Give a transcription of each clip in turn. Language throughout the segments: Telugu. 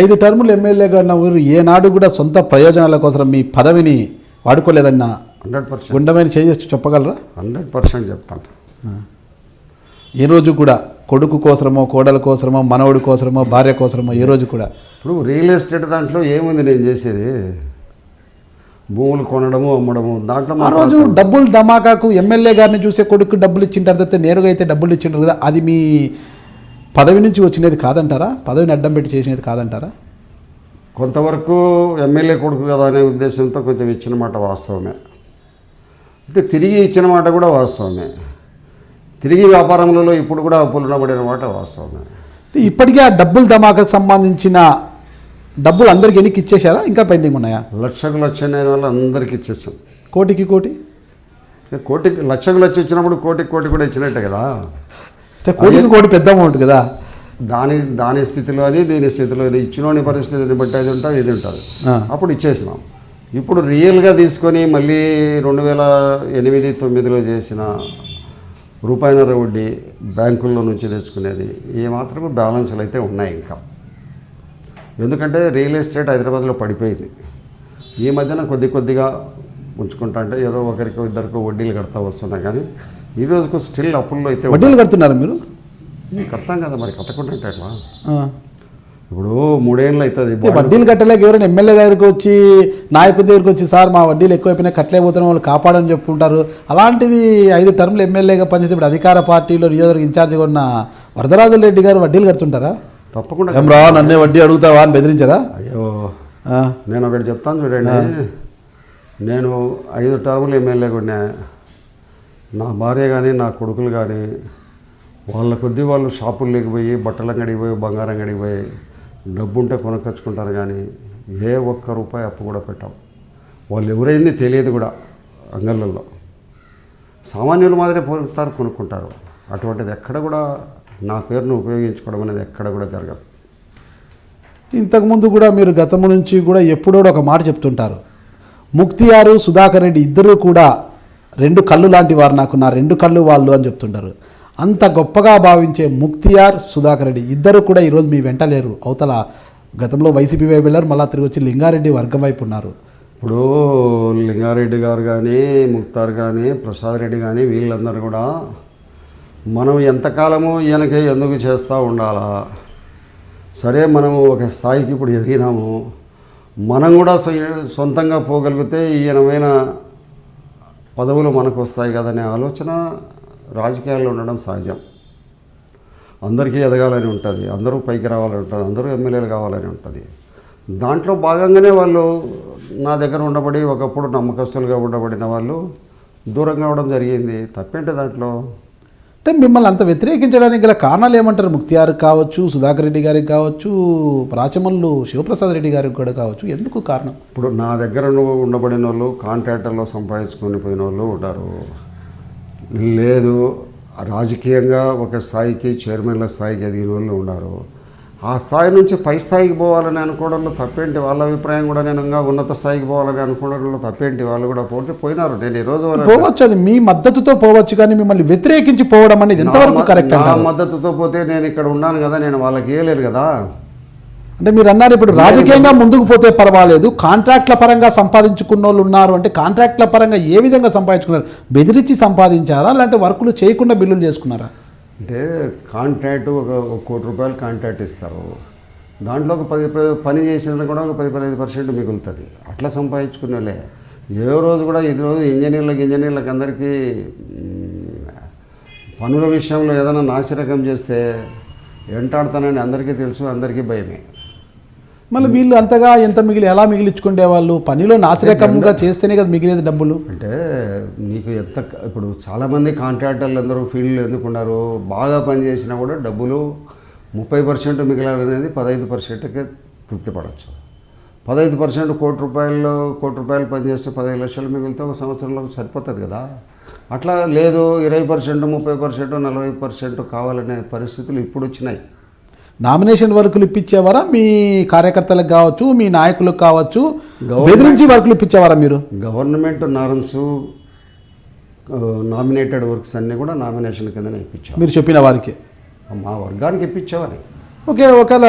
5 టర్ములు ఎమ్మెల్యేగా ఉన్న ఊరు ఏనాడు కూడా సొంత ప్రయోజనాల కోసం మీ పదవిని వాడుకోలేదన్న 100% గుండమైన చేసి చెప్పగలరా? 100% చెప్తాను. ఏ రోజు కూడా కొడుకు కోసమో కోడల కోసమో మనవడి కోసమో భార్య కోసమో ఏ రోజు కూడా? ఇప్పుడు రియల్ ఎస్టేట్ దాంట్లో ఏముంది నేను చేసేది? భూములు కొనడము అమ్మడము దాంట్లో ఆ రోజు డబ్బులు ధమాకాకు ఎమ్మెల్యే గారిని చూసే కొడుకు డబ్బులు ఇచ్చింటారు తప్పితే నేరుగా అయితే డబ్బులు ఇచ్చింటారు కదా, అది మీ పదవి నుంచి వచ్చినది కాదంటారా? పదవిని అడ్డం పెట్టి చేసినది కాదంటారా? కొంతవరకు ఎమ్మెల్యే కొడుకు కదా అనే ఉద్దేశంతో కొంచెం ఇచ్చిన మాట వాస్తవమే, అంటే తిరిగి ఇచ్చిన మాట కూడా వాస్తవమే, తిరిగి వ్యాపారంలో ఇప్పుడు కూడా అప్పులు ఉండబడిన మాట వాస్తవమే. ఇప్పటికే ఆ డబ్బులు ధమాకాకు సంబంధించిన డబ్బులు అందరికి ఎన్నికి ఇచ్చేశారా, ఇంకా పెండింగ్ ఉన్నాయా? లక్షకు లక్ష అయిన వాళ్ళు అందరికీ ఇచ్చేసాం. కోటికి కోటి లక్షకు లక్ష ఇచ్చినప్పుడు కోటికి కోటి కూడా ఇచ్చినట్టే కదా. కోటికి కోటి పెద్ద అమౌంట్ కదా. దాని స్థితిలో అది దీని స్థితిలో అది ఇచ్చినోని పరిస్థితిని బట్టి అది ఉంటుంది ఇది ఉంటుంది, అప్పుడు ఇచ్చేసినాం. ఇప్పుడు రియల్గా తీసుకొని మళ్ళీ 2008-9లో చేసిన రూపాయిన్నర వడ్డీ బ్యాంకుల్లో నుంచి తెచ్చుకునేది ఏమాత్రం బ్యాలెన్స్లు అయితే ఉన్నాయి ఇంకా. ఎందుకంటే రియల్ ఎస్టేట్ హైదరాబాద్లో పడిపోయింది. ఈ మధ్యన కొద్దిగా ఉంచుకుంటా అంటే ఏదో ఒకరికి ఇద్దరికి వడ్డీలు కడతా వస్తున్నాయి, కానీ ఈ రోజుకు స్టిల్ అప్పుల్లో అయితే వడ్డీలు కడుతున్నారు. మీరు కడతాం కదా మరి, కట్టకుండా అంటే ఎట్లా? ఇప్పుడు 3 ఏళ్ళు అవుతుంది వడ్డీలు కట్టలేక ఎవరైనా ఎమ్మెల్యే దగ్గరికి వచ్చి నాయకుడి దగ్గరికి వచ్చి సార్ మా వడ్డీలు ఎక్కువైపోయినా కట్టలేకపోతున్నా వాళ్ళు కాపాడని చెప్పుకుంటారు. అలాంటిది 5 టర్ములు ఎమ్మెల్యేగా పనిచేస్తే ఇప్పుడు అధికార పార్టీలో నియోజకవర్గ ఇన్ఛార్జిగా ఉన్న వరదరాజుల రెడ్డి గారు వడ్డీలు కడుతుంటారా? తప్పకుండా. ఏం రా నన్నే వడ్డీ అడుగుతావా అని బెదిరించారా? అయ్యో నేను ఒకటి చెప్తాను చూడండి, నేను 5 టర్ములు ఎమ్మెల్యేగా ఉన్నా. నా భార్య కానీ నా కొడుకులు కానీ వాళ్ళ కొద్దీ వాళ్ళు షాపులు లేకపోయి బట్టలు అంగడికి పోయి బంగారం అంగడికి పోయి డబ్బు ఉంటే కొనుక్కొచ్చుకుంటారు, కానీ ఏ ఒక్క రూపాయి అప్పు కూడా పెట్టాం. వాళ్ళు ఎవరైంది తెలియదు కూడా. అంగళ్ళల్లో సామాన్యుల మాదిరి పొరుకుతారు, కొనుక్కుంటారు. అటువంటిది ఎక్కడ కూడా నా పేరును ఉపయోగించుకోవడం అనేది ఎక్కడ కూడా జరగదు. ఇంతకుముందు కూడా మీరు గతం నుంచి కూడా ఎప్పుడో ఒక మాట చెప్తుంటారు, ముక్తియారు సుధాకర్ రెడ్డి ఇద్దరు కూడా 2 కళ్ళు లాంటి వారు, నాకు నా 2 కళ్ళు వాళ్ళు అని చెప్తుంటారు. అంత గొప్పగా భావించే ముక్తియార్ సుధాకర్ రెడ్డి ఇద్దరు కూడా ఈరోజు మీ వెంట లేరు. అవతల గతంలో వైసీపీ వైపు వెళ్ళారు, మళ్ళీ తిరిగి వచ్చి లింగారెడ్డి వర్గం వైపు ఉన్నారు. ఇప్పుడు లింగారెడ్డి గారు కానీ ముక్తార్ కానీ ప్రసాద్ రెడ్డి కానీ వీళ్ళందరూ కూడా మనం ఎంతకాలము ఈయనకే ఎందుకు చేస్తూ ఉండాలా? సరే మనము ఒక స్థాయికి ఇప్పుడు ఎదిగినాము, మనం కూడా సొంతంగా పోగలిగితే ఈయనమైన పదవులు మనకు వస్తాయి కదనే ఆలోచన రాజకీయాల్లో ఉండడం సహజం. అందరికీ ఎదగాలని ఉంటుంది, అందరూ పైకి రావాలని ఉంటుంది, అందరూ ఎమ్మెల్యేలు కావాలని ఉంటుంది. దాంట్లో భాగంగానే వాళ్ళు నా దగ్గర ఉండబడి ఒకప్పుడు నమ్మకస్తులుగా ఉండబడిన వాళ్ళు దూరం కావడం జరిగింది. తప్పేంటి దాంట్లో? అంటే మిమ్మల్ని అంత వ్యతిరేకించడానికి గల కారణాలు ఏమంటారు? ముక్తియార్ కావచ్చు, సుధాకర్ రెడ్డి గారికి కావచ్చు, రాచమల్లు శివప్రసాద్ రెడ్డి గారికి కూడా కావచ్చు, ఎందుకు కారణం? ఇప్పుడు నా దగ్గర ఉండబడిన వాళ్ళు కాంట్రాక్టర్లో సంపాదించుకొని పోయిన వాళ్ళు ఉంటారు, లేదు రాజకీయంగా ఒక స్థాయికి చైర్మన్ల స్థాయికి ఎదిగిన వాళ్ళు ఉన్నారు. ఆ స్థాయి నుంచి పై స్థాయికి పోవాలని అనుకోవడంలో తప్పేంటి? వాళ్ళ అభిప్రాయం కూడా నేను ఇంకా ఉన్నత స్థాయికి పోవాలని అనుకోవడంలో తప్పేంటి? వాళ్ళు కూడా పోయినారు. నేను ఈరోజు పోవచ్చు, అది మీ మద్దతుతో పోవచ్చు, కానీ మిమ్మల్ని వ్యతిరేకించి పోవడం అనేది ఎంతవరకు కరెక్ట్? నా మద్దతుతో పోతే నేను ఇక్కడ ఉన్నాను కదా, నేను వాళ్ళకి వేయలేను కదా. అంటే మీరు అన్నారు ఇప్పుడు రాజకీయంగా ముందుకు పోతే పర్వాలేదు, కాంట్రాక్ట్ల పరంగా సంపాదించుకున్న వాళ్ళు ఉన్నారు అంటే కాంట్రాక్ట్ల పరంగా ఏ విధంగా సంపాదించుకున్నారు? బెదిరించి సంపాదించారా, లేదంటే వర్కులు చేయకుండా బిల్లులు చేసుకున్నారా? అంటే కాంట్రాక్ట్ ఒక ₹1 కోటి కాంట్రాక్ట్ ఇస్తారు, దాంట్లో ఒక 10 పని చేసినా కూడా ఒక 10-15% మిగులుతుంది. అట్లా సంపాదించుకునేలే. ఏ రోజు కూడా ఈరోజు ఇంజనీర్లకు అందరికీ పనుల విషయంలో ఏదైనా నాసిరకం చేస్తే వెంటాడుతానని అందరికీ తెలుసు, అందరికీ భయమే. మళ్ళీ వీళ్ళు అంతగా ఎంత ఎలా మిగిలించుకునే వాళ్ళు? పనిలో నాసిరకంగా చేస్తేనే కదా మిగిలేదు డబ్బులు. అంటే నీకు ఇప్పుడు చాలామంది కాంట్రాక్టర్లు అందరూ ఫీల్డ్లో ఎందుకున్నారు, బాగా పనిచేసినా కూడా డబ్బులు 30% మిగిలాలనేది 15%కే తృప్తి పడవచ్చు. 15% ₹1 కోటి పనిచేస్తే 15 లక్షలు మిగిలితే ఒక సంవత్సరంలో సరిపోతుంది కదా. అట్లా లేదు 20%, 30%, 40% కావాలనే పరిస్థితులు ఇప్పుడు వచ్చినాయి. నామినేషన్ వర్కులు ఇప్పించేవారా మీ కార్యకర్తలకు కావచ్చు, మీ నాయకులకు కావచ్చు, బెదిరించి వర్కులు ఇప్పించేవారా మీరు? గవర్నమెంట్ నార్మ్స్ నామినేటెడ్ వర్క్స్ అన్నీ కూడా నామినేషన్ కిందనే ఇప్పించారు. మీరు చెప్పిన వారికి మా వర్గానికి ఇప్పించేవారి. ఓకే, ఒకవేళ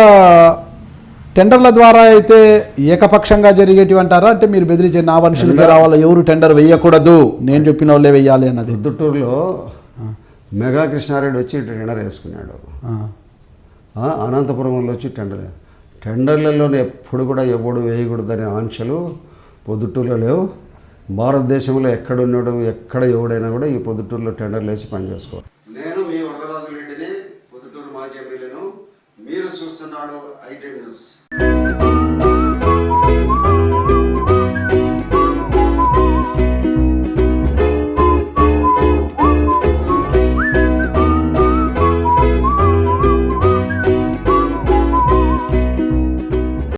టెండర్ల ద్వారా అయితే ఏకపక్షంగా జరిగేటివి అంటారా? అంటే మీరు బెదిరించే నా మనుషులకే రావాలి, ఎవరు టెండర్ వేయకూడదు, నేను చెప్పిన వాళ్ళే వెయ్యాలి అన్నది. పొద్దుటూరులో మెగా కృష్ణారెడ్డి వచ్చి టెండర్ వేసుకున్నాడు. అనంతపురంలో వచ్చి టెండర్లలోనే ఎప్పుడు కూడా ఎవడు వేయకూడదనే ఆంక్షలు పొద్దుటూరులో లేవు. భారతదేశంలో ఎక్కడున్నాడు, ఎక్కడ ఎవడైనా కూడా ఈ పొద్దుటూరులో టెండర్లు వేసి పనిచేసుకోవాలి.